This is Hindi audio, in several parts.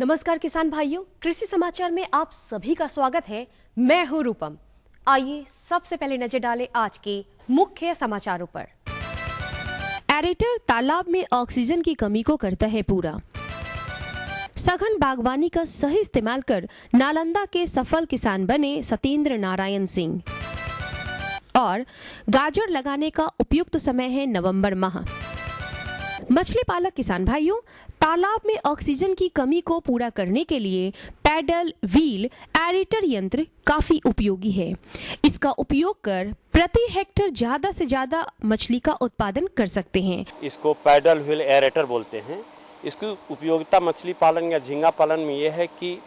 नमस्कार किसान भाइयों, कृषि समाचार में आप सभी का स्वागत है। मैं हूं रूपम। आइए सबसे पहले नजर डालें आज के मुख्य समाचारों पर। एरेटर तालाब में ऑक्सीजन की कमी को करता है पूरा। सघन बागवानी का सही इस्तेमाल कर नालंदा के सफल किसान बने सत्येंद्र नारायण सिंह। और गाजर लगाने का उपयुक्त समय है नवंबर माह। मछली पालक किसान भाइयों, तालाब में ऑक्सीजन की कमी को पूरा करने के लिए पैडल व्हील एरेटर यंत्र काफी उपयोगी है। इसका उपयोग कर प्रति हेक्टेयर ज्यादा से ज्यादा मछली का उत्पादन कर सकते हैं। इसको पैडल व्हील एरेटर बोलते हैं। इसकी उपयोगिता मछली पालन या झींगा पालन में यह है कि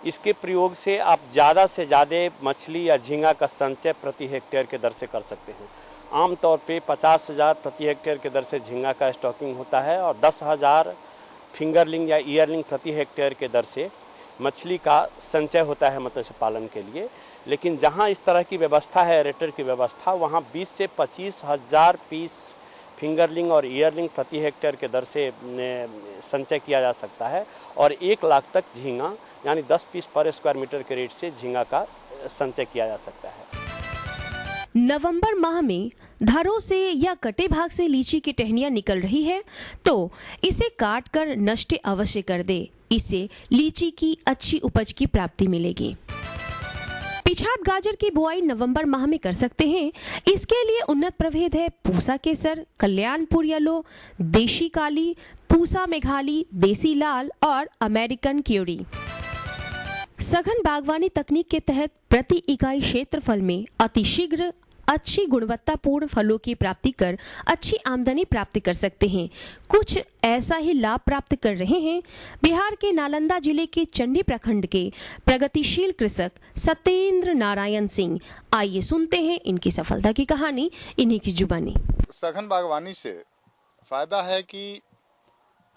इसके प्रयोग से आप ज़्यादा से ज़्यादा मछली या झींगा का संचय प्रति हेक्टेयर के दर से कर सकते हैं। आमतौर पे 50,000 प्रति हेक्टेयर के दर से झींगा का स्टॉकिंग होता है और 10,000 फिंगरलिंग या ईयरलिंग प्रति हेक्टेयर के दर से मछली का संचय होता है मत्स्य पालन के लिए। लेकिन जहाँ इस तरह की व्यवस्था है, एरेटर की व्यवस्था, वहाँ 20 से 25,000 पीस फिंगरलिंग और ईयरलिंग प्रति हेक्टेयर के दर से संचय किया जा सकता है और 1 लाख तक झींगा यानी 10 पीस पर स्क्वायर मीटर के रेट से झींगा का संचय किया जा सकता है। नवंबर माह में धरों से या कटे भाग से लीची की टहनियां निकल रही है तो इसे काट कर नष्ट अवश्य कर दे। इससे लीची की अच्छी उपज की प्राप्ति मिलेगी। पिछात गाजर की बुआई नवंबर माह में कर सकते हैं। इसके लिए उन्नत प्रभेद है पूसा केसर, कल्याणपुर येलो, देशी काली, पूसा मेघाली, देसी लाल और अमेरिकन क्यूरी। सघन बागवानी तकनीक के तहत प्रति इकाई क्षेत्रफल में अतिशीघ्र अच्छी गुणवत्तापूर्ण फलों की प्राप्ति कर अच्छी आमदनी प्राप्त कर सकते हैं। कुछ ऐसा ही लाभ प्राप्त कर रहे हैं बिहार के नालंदा जिले के चंडी प्रखंड के प्रगतिशील कृषक सत्येंद्र नारायण सिंह। आइए सुनते हैं इनकी सफलता की कहानी इन्हीं की जुबानी। सघन बागवानी से फायदा है कि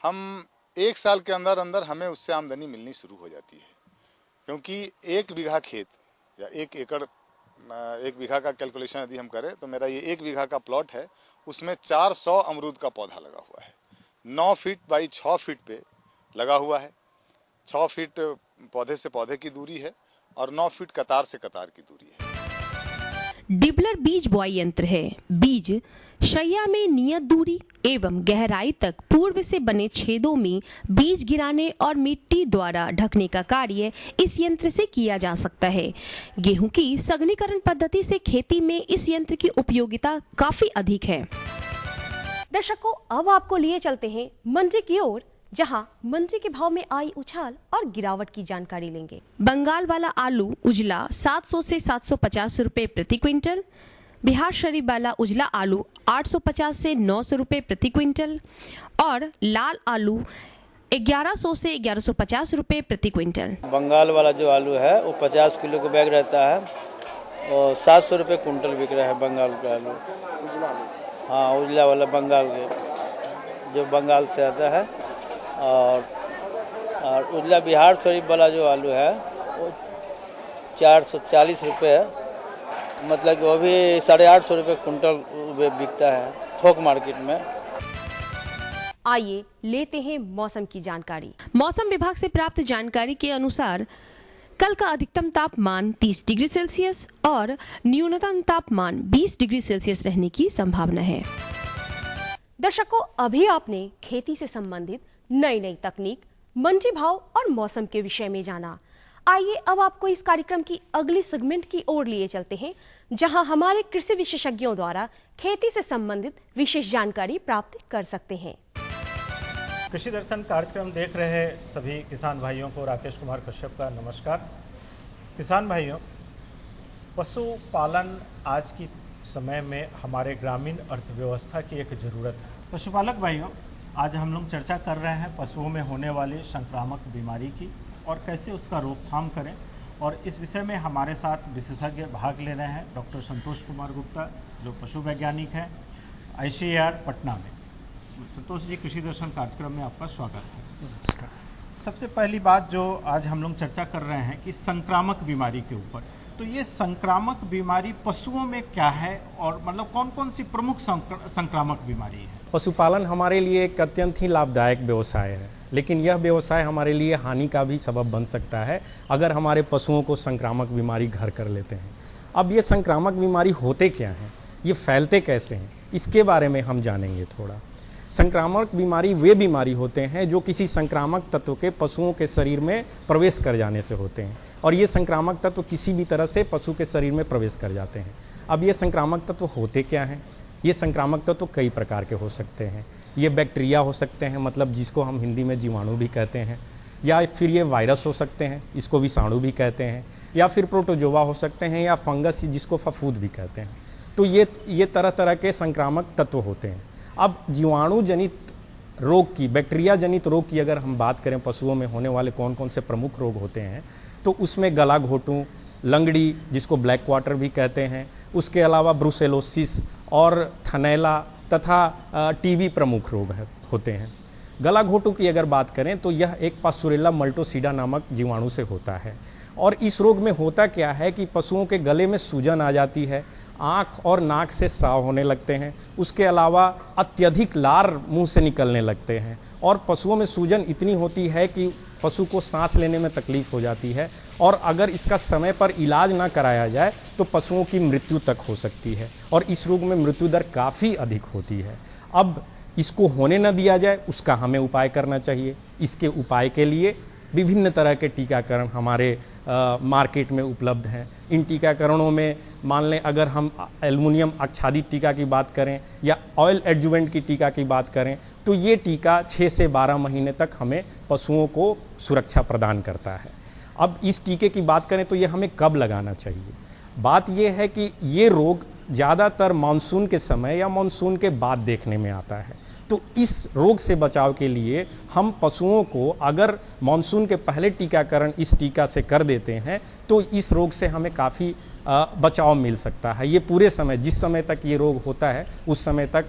हम 1 साल के अंदर अंदर हमें उससे आमदनी मिलनी शुरू हो जाती है, क्योंकि 1 बीघा खेत या 1 एकड़ 1 बीघा का कैलकुलेशन यदि हम करें तो मेरा ये 1 बीघा का प्लॉट है, उसमें 400 अमरूद का पौधा लगा हुआ है। 9 फीट बाई 6 फीट पे लगा हुआ है। 6 फीट पौधे से पौधे की दूरी है और 9 फीट कतार से कतार की दूरी है। डिबलर बीज बुआई यंत्र है। बीज शैया में नियत दूरी एवं गहराई तक पूर्व से बने छेदों में बीज गिराने और मिट्टी द्वारा ढकने का कार्य इस यंत्र से किया जा सकता है। गेहूं की सघनीकरण पद्धति से खेती में इस यंत्र की उपयोगिता काफी अधिक है। दर्शकों, अब आपको लिए चलते हैं मंडी की ओर, जहां मंडी के भाव में आई उछाल और गिरावट की जानकारी लेंगे। बंगाल वाला आलू उजला 700 से 750 रुपए प्रति क्विंटल। बिहार शरीफ वाला उजला आलू 850 से 900 रुपए प्रति क्विंटल और लाल आलू 1100 से 1150 रुपए प्रति क्विंटल। बंगाल वाला जो आलू है वो 50 किलो का बैग रहता है और 700 रुपए कुंटल बिक रहा है बंगाल का आलू। हाँ, उजला वाला बंगाल के जो बंगाल से आता है। और उजला बिहार शरीफ वाला जो आलू है वो 440 रुपये है, मतलब कि वो भी 850 रुपये कुंटल बिकता है थोक मार्केट में। आइए लेते हैं मौसम की जानकारी। मौसम विभाग से प्राप्त जानकारी के अनुसार कल का अधिकतम तापमान 30 डिग्री सेल्सियस और न्यूनतम तापमान 20 डिग्री सेल्सियस रहने की संभावना है। दर्शकों, अभी आपने खेती से संबंधित नई तकनीक, मंडी भाव और मौसम के विषय में जाना। आइए अब आपको इस कार्यक्रम की अगली सेगमेंट की ओर लिए चलते हैं, जहां हमारे कृषि विशेषज्ञों द्वारा खेती से संबंधित विशेष जानकारी प्राप्त कर सकते हैं। कृषि दर्शन कार्यक्रम देख रहे सभी किसान भाइयों को राकेश कुमार कश्यप का नमस्कार। किसान भाइयों, पशुपालन आज की समय में हमारे ग्रामीण अर्थव्यवस्था की एक ज़रूरत है। पशुपालक भाइयों, आज हम लोग चर्चा कर रहे हैं पशुओं में होने वाली संक्रामक बीमारी की और कैसे उसका रोकथाम करें, और इस विषय में हमारे साथ विशेषज्ञ भाग ले रहे हैं। डॉक्टर संतोष कुमार गुप्ता, जो पशु वैज्ञानिक हैं ICAR पटना में। संतोष जी, कृषि दर्शन कार्यक्रम में आपका स्वागत है। सबसे पहली बात जो आज हम लोग चर्चा कर रहे हैं कि संक्रामक बीमारी के ऊपर, तो ये संक्रामक बीमारी पशुओं में क्या है और मतलब कौन कौन सी प्रमुख संक्रामक बीमारी है? पशुपालन हमारे लिए एक अत्यंत ही लाभदायक व्यवसाय है। लेकिन यह व्यवसाय हमारे लिए हानि का भी सबब बन सकता है अगर हमारे पशुओं को संक्रामक बीमारी घर कर लेते हैं। अब ये संक्रामक बीमारी होते क्या हैं, ये फैलते कैसे हैं, इसके बारे में हम जानेंगे थोड़ा। संक्रामक बीमारी वे बीमारी होते हैं जो किसी संक्रामक तत्व के पशुओं के शरीर में प्रवेश कर जाने से होते हैं, और ये संक्रामक तत्व किसी भी तरह से पशु के शरीर में प्रवेश कर जाते हैं। अब ये संक्रामक तत्व होते क्या हैं? ये संक्रामक तत्व कई प्रकार के हो सकते हैं। ये बैक्टीरिया हो सकते हैं, मतलब जिसको हम हिंदी में जीवाणु भी कहते हैं, या फिर ये वायरस हो सकते हैं, इसको विषाणु भी कहते हैं, या फिर प्रोटोजोआ हो सकते हैं, या फंगस जिसको फफूंद भी कहते हैं। तो ये तरह तरह के संक्रामक तत्व होते हैं। अब जीवाणु जनित रोग की, बैक्टीरिया जनित रोग की अगर हम बात करें, पशुओं में होने वाले कौन कौन से प्रमुख रोग होते हैं, तो उसमें गला घोटू, लंगड़ी जिसको ब्लैक क्वार्टर भी कहते हैं, उसके अलावा ब्रुसेलोसिस और थनैला तथा टीबी प्रमुख रोग होते हैं। गला घोटू की अगर बात करें तो यह एक पास्चुरेला मल्टोसिडा नामक जीवाणु से होता है, और इस रोग में होता क्या है कि पशुओं के गले में सूजन आ जाती है, आँख और नाक से स्राव होने लगते हैं, उसके अलावा अत्यधिक लार मुंह से निकलने लगते हैं, और पशुओं में सूजन इतनी होती है कि पशु को सांस लेने में तकलीफ हो जाती है, और अगर इसका समय पर इलाज ना कराया जाए तो पशुओं की मृत्यु तक हो सकती है, और इस रोग में मृत्यु दर काफ़ी अधिक होती है। अब इसको होने न दिया जाए, उसका हमें उपाय करना चाहिए। इसके उपाय के लिए विभिन्न तरह के टीकाकरण हमारे मार्केट में उपलब्ध हैं। इन टीकाकरणों में मान लें अगर हम एल्युमिनियम आच्छादित टीका की बात करें या ऑयल एडजुवेंट की टीका की बात करें, तो ये टीका 6 से 12 महीने तक हमें पशुओं को सुरक्षा प्रदान करता है। अब इस टीके की बात करें तो ये हमें कब लगाना चाहिए? बात ये है कि ये रोग ज़्यादातर मानसून के समय या मानसून के बाद देखने में आता है, तो इस रोग से बचाव के लिए हम पशुओं को अगर मानसून के पहले टीकाकरण इस टीका से कर देते हैं तो इस रोग से हमें काफ़ी बचाव मिल सकता है। ये पूरे समय, जिस समय तक ये रोग होता है उस समय तक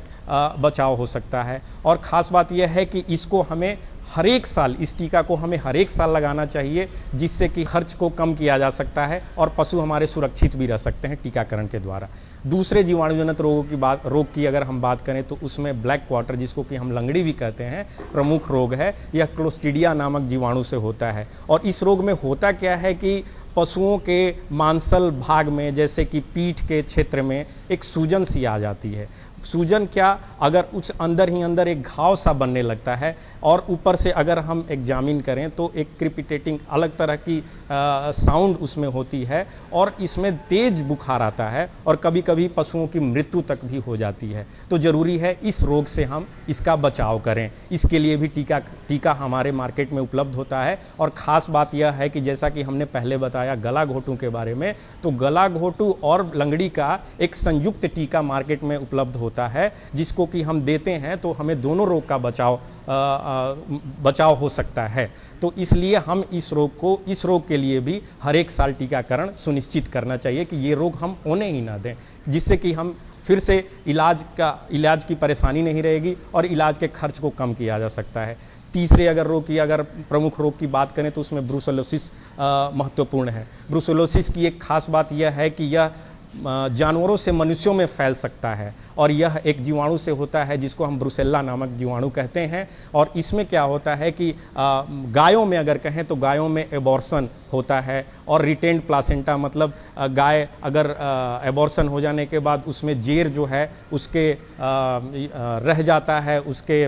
बचाव हो सकता है। और ख़ास बात यह है कि इसको हमें हर एक साल, इस टीका को हमें हर एक साल लगाना चाहिए, जिससे कि खर्च को कम किया जा सकता है और पशु हमारे सुरक्षित भी रह सकते हैं टीकाकरण के द्वारा। दूसरे जीवाणुजनित रोग की अगर हम बात करें तो उसमें ब्लैक क्वार्टर, जिसको कि हम लंगड़ी भी कहते हैं, प्रमुख रोग है। यह क्लोस्ट्रीडिया नामक जीवाणु से होता है, और इस रोग में होता क्या है कि पशुओं के मांसल भाग में, जैसे कि पीठ के क्षेत्र में एक सूजन सी आ जाती है। सूजन क्या, अगर उस अंदर ही अंदर एक घाव सा बनने लगता है, और ऊपर से अगर हम एग्जामिन करें तो एक क्रिपिटेटिंग अलग तरह की साउंड उसमें होती है, और इसमें तेज बुखार आता है, और कभी कभी पशुओं की मृत्यु तक भी हो जाती है। तो ज़रूरी है इस रोग से हम इसका बचाव करें। इसके लिए भी टीका हमारे मार्केट में उपलब्ध होता है। और ख़ास बात यह है कि जैसा कि हमने पहले बताया गला घोटू के बारे में, तो गला घोटू और लंगड़ी का एक संयुक्त टीका मार्केट में उपलब्ध होता है, जिसको कि हम देते हैं तो हमें दोनों रोग का बचाव हो सकता है। तो इसलिए हम इस रोग के लिए भी हर एक साल टीकाकरण सुनिश्चित करना चाहिए कि ये रोग हम होने ही ना दें, जिससे कि हम फिर से इलाज की परेशानी नहीं रहेगी और इलाज के खर्च को कम किया जा सकता है। तीसरे अगर प्रमुख रोग की बात करें तो उसमें ब्रुसेलोसिस महत्वपूर्ण है। ब्रुसेलोसिस की एक खास बात यह है कि यह जानवरों से मनुष्यों में फैल सकता है, और यह एक जीवाणु से होता है जिसको हम ब्रुसेल्ला नामक जीवाणु कहते हैं। और इसमें क्या होता है कि गायों में अगर कहें तो गायों में एबॉर्शन होता है, और रिटेन्ड प्लासेंटा, मतलब गाय अगर एबॉर्शन हो जाने के बाद उसमें जेर जो है उसके रह जाता है, उसके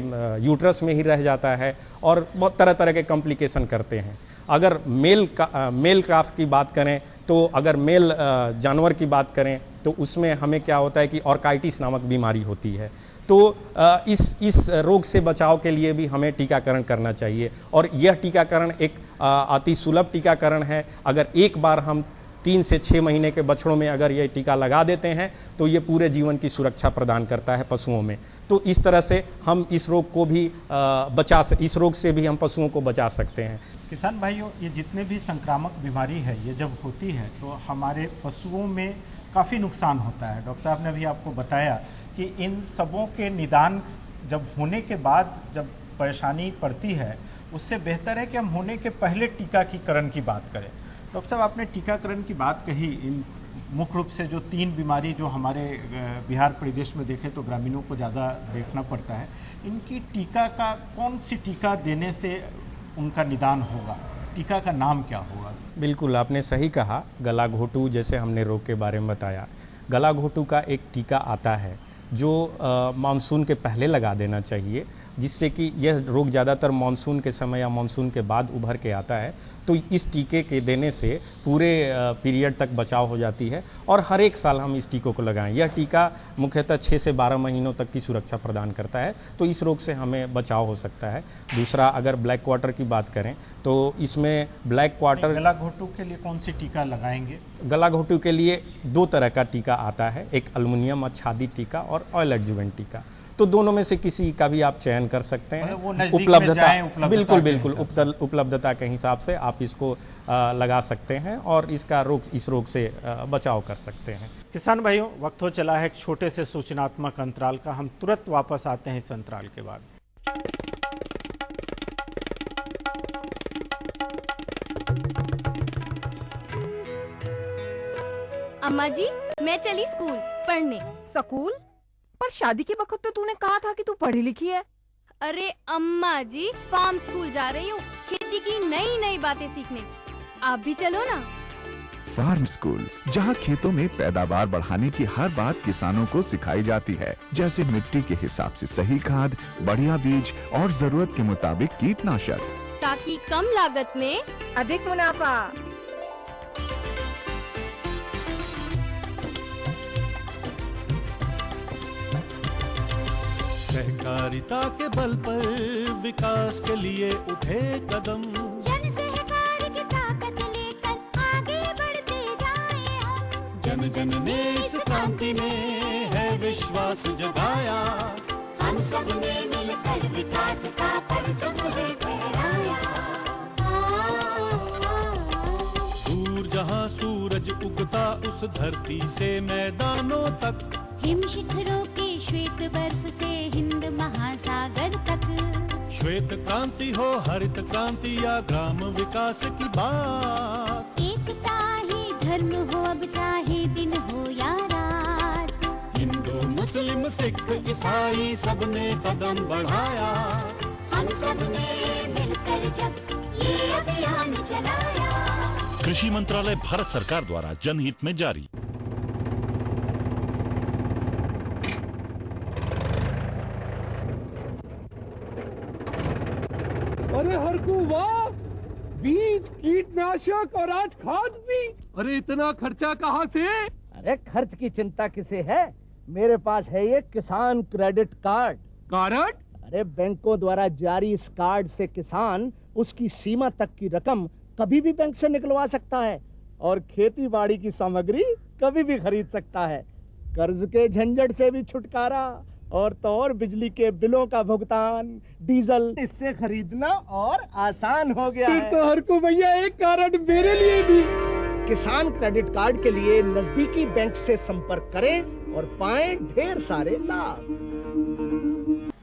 यूट्रस में ही रह जाता है, और बहुत तरह तरह के कॉम्प्लिकेशन करते हैं। अगर मेल काफ की बात करें तो अगर मेल जानवर की बात करें तो उसमें हमें क्या होता है कि ऑर्काइटिस नामक बीमारी होती है। तो इस रोग से बचाव के लिए भी हमें टीकाकरण करना चाहिए, और यह टीकाकरण एक अति सुलभ टीकाकरण है। अगर एक बार हम 3 से 6 महीने के बछड़ों में अगर ये टीका लगा देते हैं तो ये पूरे जीवन की सुरक्षा प्रदान करता है पशुओं में। तो इस तरह से हम इस रोग को भी इस रोग से भी हम पशुओं को बचा सकते हैं। किसान भाइयों, ये जितने भी संक्रामक बीमारी है, ये जब होती है तो हमारे पशुओं में काफ़ी नुकसान होता है। डॉक्टर साहब ने अभी आपको बताया कि इन सबों के निदान जब होने के बाद जब परेशानी पड़ती है, उससे बेहतर है कि हम होने के पहले टीकाकरण की बात करें। डॉक्टर साहब, आपने टीकाकरण की बात कही इन मुख्य रूप से जो 3 बीमारी जो हमारे बिहार प्रदेश में देखें तो ग्रामीणों को ज़्यादा देखना पड़ता है, इनकी टीका का कौन सी टीका देने से उनका निदान होगा, टीका का नाम क्या होगा? बिल्कुल, आपने सही कहा। गला घोटू जैसे हमने रोग के बारे में बताया, गला घोटू का एक टीका आता है जो मानसून के पहले लगा देना चाहिए, जिससे कि यह रोग ज़्यादातर मानसून के समय या मानसून के बाद उभर के आता है। तो इस टीके के देने से पूरे पीरियड तक बचाव हो जाती है और हर एक साल हम इस टीकों को लगाएं। यह टीका मुख्यतः 6 से 12 महीनों तक की सुरक्षा प्रदान करता है, तो इस रोग से हमें बचाव हो सकता है। दूसरा, अगर ब्लैक क्वार्टर की बात करें तो इसमें ब्लैक क्वार्टर, गला घोटू के लिए कौन सी टीका लगाएंगे? गला घोटू के लिए 2 तरह का टीका आता है, एक एल्युमिनियम आच्छादित टीका और ऑयल एडजुवेंट टीका। तो दोनों में से किसी का भी आप चयन कर सकते हैं। वो नजदीक में जाएं, उपलब्धता उपलब्धता के हिसाब से आप इसको लगा सकते हैं और इस रोग से बचाव कर सकते हैं। किसान भाइयों, वक्त हो चला है एक छोटे से सूचनात्मक अंतराल का। हम तुरंत वापस आते हैं इस अंतराल के बाद। अम्मा जी, मैं चली स्कूल पढ़ने। स्कूल? पर शादी के वक्त तो तूने कहा था कि तू पढ़ी लिखी है। अरे अम्मा जी, फार्म स्कूल जा रही हूँ खेती की नई नई बातें सीखने। आप भी चलो ना। फार्म स्कूल, जहाँ खेतों में पैदावार बढ़ाने की हर बात किसानों को सिखाई जाती है, जैसे मिट्टी के हिसाब से सही खाद, बढ़िया बीज और जरूरत के मुताबिक कीटनाशक, ताकि कम लागत में अधिक मुनाफा। सहकारिता के बल पर विकास के लिए उठे कदम, जन सहकार की ताकत लेकर आगे बढ़ते जाएं हम। जन जन ने इस क्रांति में है विश्वास जगाया, हम सब ने मिलकर विकास का परचम है फहराया। दूर जहाँ सूरज उगता उस धरती से मैदानों तक, हिम शिखरों के श्वेत बर्फ से हिंद महासागर तक, श्वेत क्रांति हो हरित क्रांति या ग्राम विकास की बात, एकता ही धर्म हो अब चाहे दिन हो या रात। हिंदू मुस्लिम सिख ईसाई सबने कदम बढ़ाया, हम सब ने मिलकर जब ये अभियान चलाया। कृषि मंत्रालय, भारत सरकार द्वारा जनहित में जारी। अरे हरकू वाह, बीज, कीटनाशक और आज खाद भी। अरे इतना खर्चा कहाँ से? अरे खर्च की चिंता किसे है, मेरे पास है ये किसान क्रेडिट कार्ड। कार्ड? अरे बैंकों द्वारा जारी इस कार्ड से किसान उसकी सीमा तक की रकम कभी भी बैंक से निकलवा सकता है और खेती बाड़ी की सामग्री कभी भी खरीद सकता है। कर्ज के झंझट से भी छुटकारा और तो और बिजली के बिलों का भुगतान, डीजल इससे खरीदना और आसान हो गया है। तो हर को भैया एक कार्ड मेरे लिए भी। किसान क्रेडिट कार्ड के लिए नजदीकी बैंक से संपर्क करें और पाएं ढेर सारे लाभ।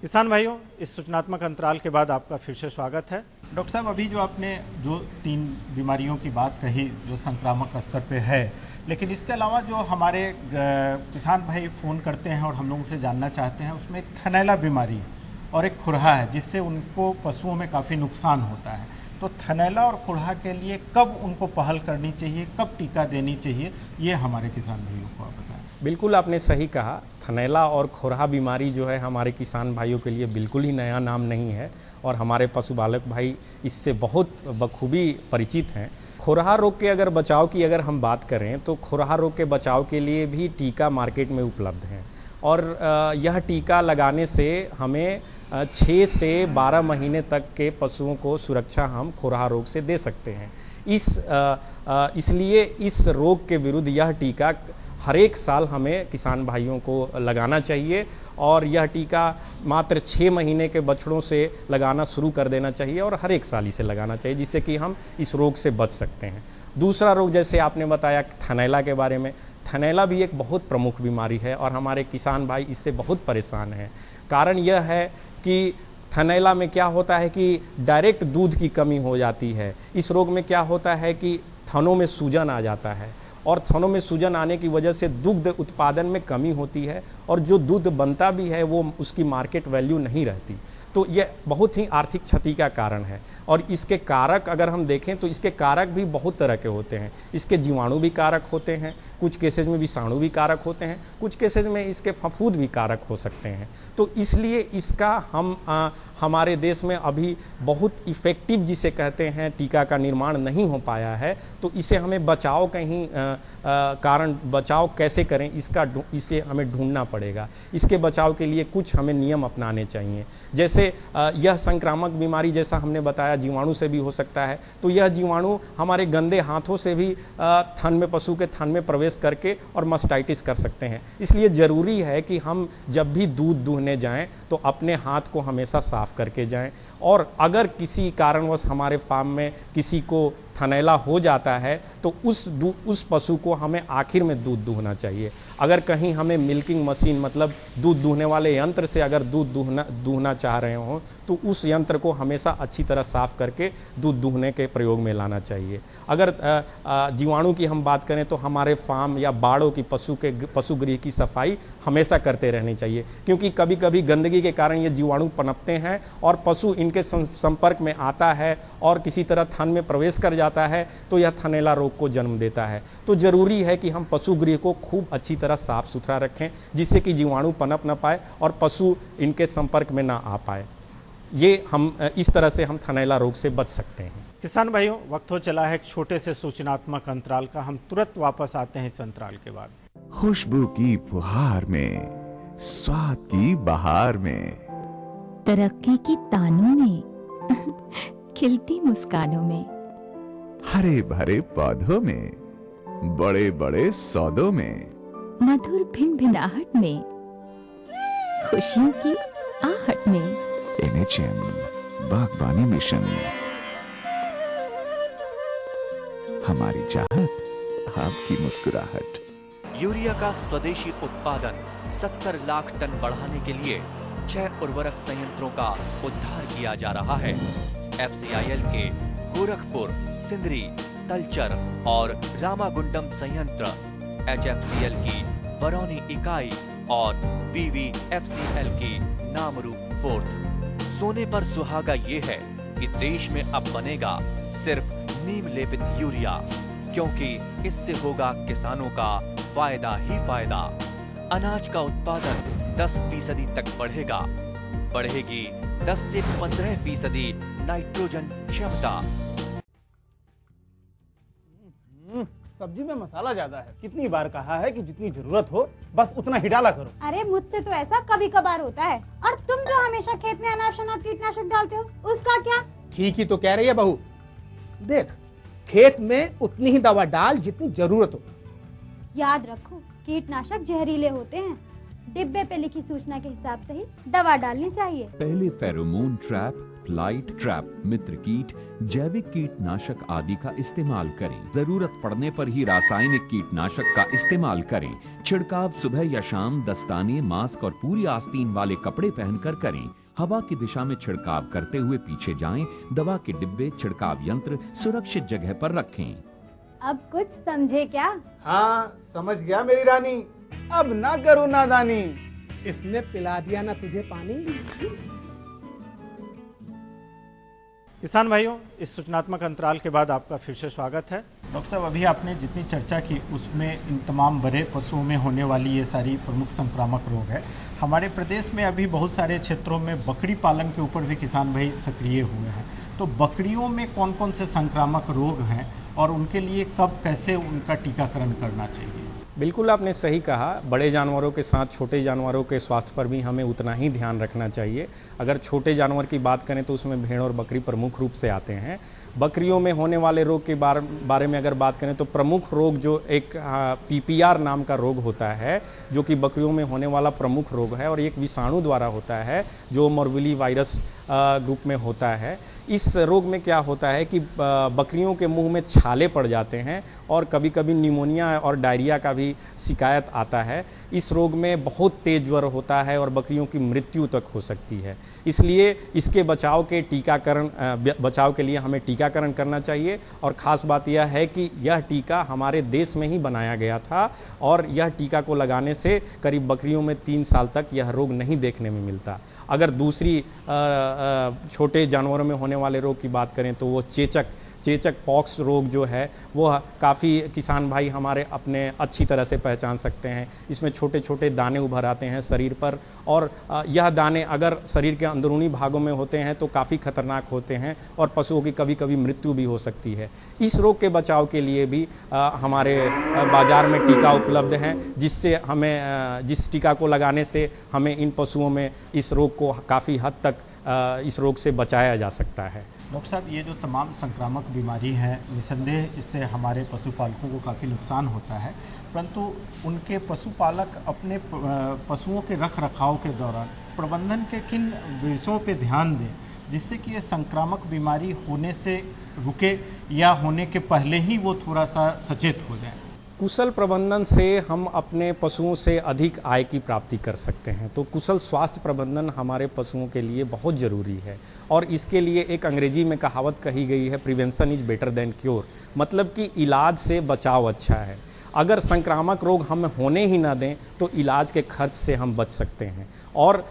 किसान भाइयों, इस सूचनात्मक अंतराल के बाद आपका फिर से स्वागत है। डॉक्टर साहब, अभी जो आपने जो 3 बीमारियों की बात कही जो संक्रामक स्तर पे है, लेकिन इसके अलावा जो हमारे किसान भाई फ़ोन करते हैं और हम लोगों से जानना चाहते हैं, उसमें एक थनैला बीमारी और एक खुरहा है जिससे उनको पशुओं में काफ़ी नुकसान होता है। तो थनैला और खुरहा के लिए कब उनको पहल करनी चाहिए, कब टीका देनी चाहिए, ये हमारे किसान भाइयों को आप बताएं। बिल्कुल, आपने सही कहा। थनैला और खुरहा बीमारी जो है हमारे किसान भाइयों के लिए बिल्कुल ही नया नाम नहीं है और हमारे पशुपालक भाई इससे बहुत बखूबी परिचित हैं। खुरहा रोग के अगर बचाव की अगर हम बात करें तो खुरहा रोग के बचाव के लिए भी टीका मार्केट में उपलब्ध है और यह टीका लगाने से हमें 6 से 12 महीने तक के पशुओं को सुरक्षा हम खुरहा रोग से दे सकते हैं। इसलिए इस रोग के विरुद्ध यह टीका हर एक साल हमें किसान भाइयों को लगाना चाहिए और यह टीका मात्र 6 महीने के बछड़ों से लगाना शुरू कर देना चाहिए और हर एक साल इसे लगाना चाहिए, जिससे कि हम इस रोग से बच सकते हैं। दूसरा रोग, जैसे आपने बताया थनैला के बारे में, थनैला भी एक बहुत प्रमुख बीमारी है और हमारे किसान भाई इससे बहुत परेशान हैं। कारण यह है कि थनैला में क्या होता है कि डायरेक्ट दूध की कमी हो जाती है। इस रोग में क्या होता है कि थनों में सूजन आ जाता है और थनों में सूजन आने की वजह से दुग्ध उत्पादन में कमी होती है और जो दूध बनता भी है वो उसकी मार्केट वैल्यू नहीं रहती। तो ये बहुत ही आर्थिक क्षति का कारण है। और इसके कारक अगर हम देखें तो इसके कारक भी बहुत तरह के होते हैं। इसके जीवाणु भी कारक होते हैं, कुछ केसेज में विषाणु भी कारक होते हैं, कुछ केसेज में इसके फफूंद भी कारक हो सकते हैं। तो इसलिए इसका हमारे देश में अभी बहुत इफ़ेक्टिव जिसे कहते हैं टीका का निर्माण नहीं हो पाया है। तो इसे हमें बचाव कहीं कारण बचाव कैसे करें इसे हमें ढूंढना पड़ेगा। इसके बचाव के लिए कुछ हमें नियम अपनाने चाहिए। जैसे यह संक्रामक बीमारी जैसा हमने बताया जीवाणु से भी हो सकता है, तो यह जीवाणु हमारे गंदे हाथों से भी थन में पशु के थन में प्रवेश करके और मास्टाइटिस कर सकते हैं। इसलिए ज़रूरी है कि हम जब भी दूध दूहने जाएं तो अपने हाथ को हमेशा साफ करके जाएं। और अगर किसी कारणवश हमारे फार्म में किसी को थनैला हो जाता है तो उस पशु को हमें आखिर में दूध दूहना चाहिए। अगर कहीं हमें मिल्किंग मशीन मतलब दूध दूहने वाले यंत्र से अगर दूध दूहना चाह रहे हों तो उस यंत्र को हमेशा अच्छी तरह साफ करके दूध दूहने के प्रयोग में लाना चाहिए। अगर जीवाणु की हम बात करें तो हमारे फार्म या बाड़ों की पशुगृह की सफाई हमेशा करते रहनी चाहिए, क्योंकि कभी कभी गंदगी के कारण ये जीवाणु पनपते हैं और पशु इनके संपर्क में आता है और किसी तरह थन में प्रवेश कर जाता है तो यह थनैला रोग को जन्म देता है। तो ज़रूरी है कि हम पशुगृह को खूब अच्छी तरह साफ सुथरा रखें जिससे कि जीवाणु पनप न पाए और पशु इनके संपर्क में ना आ पाए। ये हम इस तरह से हम थनैला रोग से बच सकते हैं। किसान भाइयों, वक्त हो चला है एक छोटे से सूचनात्मक अंतराल का। हम तुरंत वापस आते हैं इस अंतराल के बाद। खुशबू की फुहार में, स्वाद की बहार में, तरक्की की तानों में, खिलती मुस्कानों में, हरे भरे पौधों में, बड़े बड़े सौदों में, मधुर भिनभिनाहट में, खुशियों की आहट में। NHM बागवानी मिशन, हमारी चाहत आपकी मुस्कुराहट। यूरिया का स्वदेशी उत्पादन 70 लाख टन बढ़ाने के लिए 6 उर्वरक संयंत्रों का उद्धार किया जा रहा है। FCIL के गोरखपुर, सिंदरी, तलचर और रामागुंडम संयंत्र, HFCL की बरौनी इकाई और BVFCL की नामरू फोर्थ। सोने पर सुहागा ये है कि देश में अब बनेगा सिर्फ नीम लेपित यूरिया, क्योंकि इससे होगा किसानों का फायदा ही फायदा। अनाज का उत्पादन 10% तक बढ़ेगा। बढ़ेगी 10 से 15% नाइट्रोजन क्षमता। सब्जी में मसाला ज्यादा है। कितनी बार कहा है कि जितनी जरूरत हो बस उतना ही डाला करो। अरे मुझसे तो ऐसा कभी कभार होता है। और तुम जो हमेशा खेत में अनाप शनाप कीटनाशक डालते हो उसका क्या? ठीक ही तो कह रही है बहू। देख, खेत में उतनी ही दवा डाल जितनी जरूरत हो। याद रखो, कीटनाशक जहरीले होते हैं। डिब्बे पे लिखी सूचना के हिसाब से ही दवा डालनी चाहिए। पहले फेरोमोन ट्रैप, फ्लाइट ट्रैप, मित्र कीट, जैविक कीटनाशक आदि का इस्तेमाल करें। जरूरत पड़ने पर ही रासायनिक कीटनाशक का इस्तेमाल करें। छिड़काव सुबह या शाम दस्ताने, मास्क और पूरी आस्तीन वाले कपड़े पहनकर करें। हवा की दिशा में छिड़काव करते हुए पीछे जाएं। दवा के डिब्बे, छिड़काव यंत्र सुरक्षित जगह पर रखें। अब कुछ समझे क्या? हाँ, समझ गया मेरी रानी। अब ना करो नादानी। इसने पिला दिया ना तुझे पानी। किसान भाइयों, इस सूचनात्मक अंतराल के बाद आपका फिर से स्वागत है। डॉक्टर साहब, अभी आपने जितनी चर्चा की उसमें इन तमाम बड़े पशुओं में होने वाली ये सारी प्रमुख संक्रामक रोग है। हमारे प्रदेश में अभी बहुत सारे क्षेत्रों में बकरी पालन के ऊपर भी किसान भाई सक्रिय हुए हैं। तो बकरियों में कौन कौन से संक्रामक रोग हैं और उनके लिए कब कैसे उनका टीकाकरण करना चाहिए? बिल्कुल आपने सही कहा। बड़े जानवरों के साथ छोटे जानवरों के स्वास्थ्य पर भी हमें उतना ही ध्यान रखना चाहिए। अगर छोटे जानवर की बात करें तो उसमें भेड़ और बकरी प्रमुख रूप से आते हैं। बकरियों में होने वाले रोग के बारे में अगर बात करें तो प्रमुख रोग जो एक PPR नाम का रोग होता है, जो कि बकरियों में होने वाला प्रमुख रोग है और एक विषाणु द्वारा होता है जो मोरबेली वायरस ग्रुप में होता है। इस रोग में क्या होता है कि बकरियों के मुंह में छाले पड़ जाते हैं और कभी कभी निमोनिया और डायरिया का भी शिकायत आता है। इस रोग में बहुत तेज ज्वर होता है और बकरियों की मृत्यु तक हो सकती है। इसलिए इसके बचाव के लिए हमें टीकाकरण करना चाहिए। और ख़ास बात यह है कि यह टीका हमारे देश में ही बनाया गया था और यह टीका को लगाने से करीब बकरियों में 3 साल तक यह रोग नहीं देखने में मिलता। अगर दूसरी छोटे जानवरों में होने वाले रोग की बात करें तो वो चेचक पॉक्स रोग जो है वो काफ़ी किसान भाई हमारे अपने अच्छी तरह से पहचान सकते हैं। इसमें छोटे छोटे दाने उभर आते हैं शरीर पर और यह दाने अगर शरीर के अंदरूनी भागों में होते हैं तो काफ़ी खतरनाक होते हैं और पशुओं की कभी कभी मृत्यु भी हो सकती है। इस रोग के बचाव के लिए भी हमारे बाज़ार में टीका उपलब्ध हैं, जिससे हमें जिस टीका को लगाने से हमें इन पशुओं में इस रोग को काफ़ी हद तक इस रोग से बचाया जा सकता है। डॉक्टर साहब, ये जो तमाम संक्रामक बीमारी है निस्संदेह इससे हमारे पशुपालकों को काफ़ी नुकसान होता है, परंतु उनके पशुपालक अपने पशुओं के रख रखाव के दौरान प्रबंधन के किन विषयों पे ध्यान दें जिससे कि ये संक्रामक बीमारी होने से रुके या होने के पहले ही वो थोड़ा सा सचेत हो जाए? कुशल प्रबंधन से हम अपने पशुओं से अधिक आय की प्राप्ति कर सकते हैं। तो कुशल स्वास्थ्य प्रबंधन हमारे पशुओं के लिए बहुत ज़रूरी है और इसके लिए एक अंग्रेजी में कहावत कही गई है, prevention is better than cure. मतलब कि इलाज से बचाव अच्छा है। अगर संक्रामक रोग हम होने ही ना दें तो इलाज के खर्च से हम बच सकते हैं और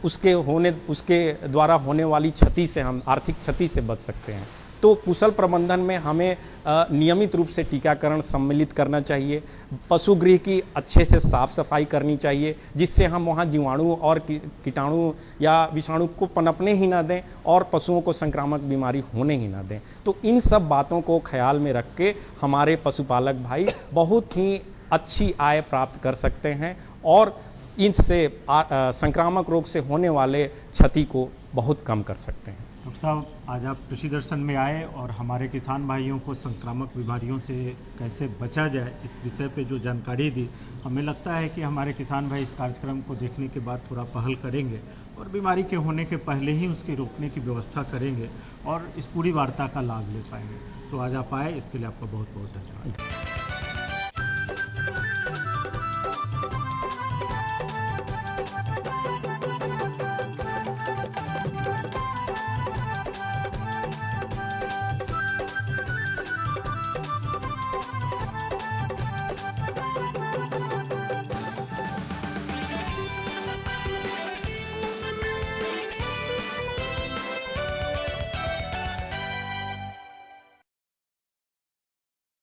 उसके द्वारा होने वाली क्षति से हम आर्थिक क्षति से बच सकते हैं। तो कुशल प्रबंधन में हमें नियमित रूप से टीकाकरण सम्मिलित करना चाहिए। पशुगृह की अच्छे से साफ सफाई करनी चाहिए जिससे हम वहाँ जीवाणु और कीटाणु या विषाणु को पनपने ही ना दें और पशुओं को संक्रामक बीमारी होने ही ना दें। तो इन सब बातों को ख्याल में रख के हमारे पशुपालक भाई बहुत ही अच्छी आय प्राप्त कर सकते हैं और इनसे संक्रामक रोग से होने वाले क्षति को बहुत कम कर सकते हैं। डॉक्टर साहब, आज आप कृषि दर्शन में आए और हमारे किसान भाइयों को संक्रामक बीमारियों से कैसे बचा जाए इस विषय पे जो जानकारी दी, हमें लगता है कि हमारे किसान भाई इस कार्यक्रम को देखने के बाद थोड़ा पहल करेंगे और बीमारी के होने के पहले ही उसके रोकने की व्यवस्था करेंगे और इस पूरी वार्ता का लाभ ले पाएंगे। तो आज आप आए, इसके लिए आपका बहुत बहुत धन्यवाद।